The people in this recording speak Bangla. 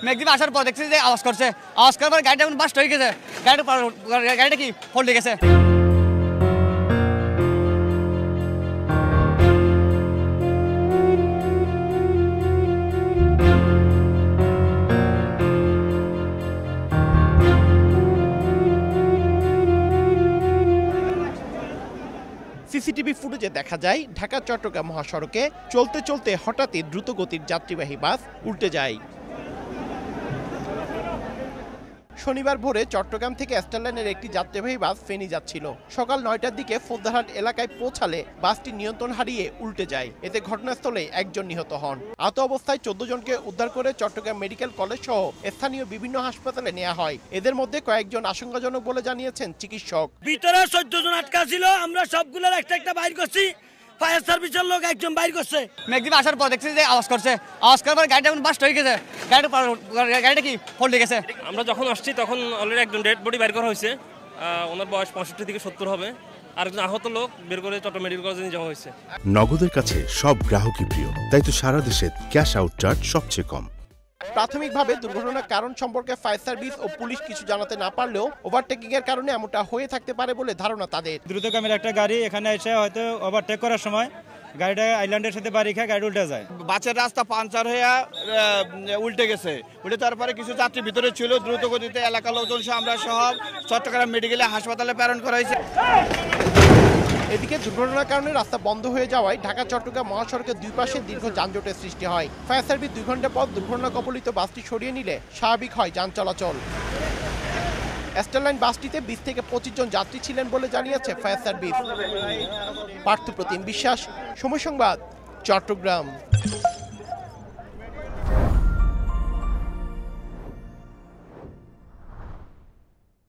মেঘদ্বীপ আসার পর দেখছি যে আওয়াজ করছে, আওয়াজ করার পর গাড়িটা বাস্ট হয়ে গেছে, গাড়িটা কি পল্টে গেছে। সিসিটিভি ফুটেজে দেখা যায় ঢাকা চট্টগ্রাম মহাসড়কে চলতে চলতে হঠাৎই দ্রুতগতির যাত্রীবাহী বাস উল্টে যায়। শনিবার ভোরে চট্টগ্রাম থেকে স্টারলাইনের একটি যাত্রীবাহী বাস ফেনী যাচ্ছিল। সকাল ৯টার দিকে ফৌজদারহাট এলাকায় পৌঁছালে বাসটি নিয়ন্ত্রণ হারিয়ে উল্টে যায়। এতে ঘটনাস্থলে একজন নিহত হন। আহত অবস্থায় ১৪ জনকে উদ্ধার করে চট্টগ্রাম মেডিকেল কলেজ সহ স্থানীয় বিভিন্ন হাসপাতালে নেওয়া হয়। এদের মধ্যে কয়েকজন আশঙ্কাজনক বলে জানিয়েছেন চিকিৎসক। ভিতরে ১৪ জন আটকা ছিল, আমরা সবগুলোর একটা একটা বাইর করছি। ফায়ার সার্ভিসের লোক একজন বাইর করছে। মেঘদ্বীপ আসার পর দেখছি যে আওয়াজ করছে, আওয়াজ করার পর গাড়িটা বাস্ট হয়ে গেছে, গাড়িটা কি পল্টে গেছে। আমরা যখন আসছি তখন অলরেডি একজন ডেড বডি বের করা হয়েছে। ওনার বয়স 65 থেকে 70 হবে। আরেকজন আহত লোক বের করে চট্টগ্রাম মেডিকেল কলেজে নিয়ে যাওয়া হয়েছে। নগদের কাছে সব গ্রাহকই প্রিয়, তাই তো সারা দেশে ক্যাশ আউট চার্জ সবচেয়ে কম। প্রাথমিকভাবে দুর্ঘটনার কারণ সম্পর্কে ফায়ার সার্ভিস ও পুলিশ কিছু জানাতে না পারলেও ওভারটেকিং এর কারণে এমনটা হয়ে থাকতে পারে বলে ধারণা তাদের। দ্রুতগামীর একটা গাড়ি এখানে এসে হয়তো ওভারটেক করার সময় গাড়িটা আইল্যান্ডের সাথে বাড়ি খায়, গাড়ি উল্টে যায়। বাসের রাস্তা পাঞ্চার হয়ে উল্টে গেছে। উল্টে তারপরে কিছু যাত্রী ভিতরে ছিল, দ্রুত গতিতে এলাকার লোকজন আমরা সহ চট্টগ্রাম মেডিকেলে হাসপাতালে প্রেরণ করা হয়েছে। এদিকে দুর্ঘটনার কারণে রাস্তা বন্ধ হয়ে যাওয়ায় ঢাকা চট্টগ্রাম মহাসড়কের দুই পাশে দীর্ঘ যানজটের সৃষ্টি হয়। ফায়ার সার্ভিস 2 ঘন্টা পর দুর্ঘটনা কবলিত বাসটি সরিয়ে নিলে স্বাভাবিক হয় যান চলাচল। স্টারলাইন বাসটিতে 20 থেকে 25 জন যাত্রী ছিলেন বলে জানিয়েছে ফায়ার সার্ভিস। পার্থপ্রতিম বিশ্বাস, সময় সংবাদ, চট্টগ্রাম।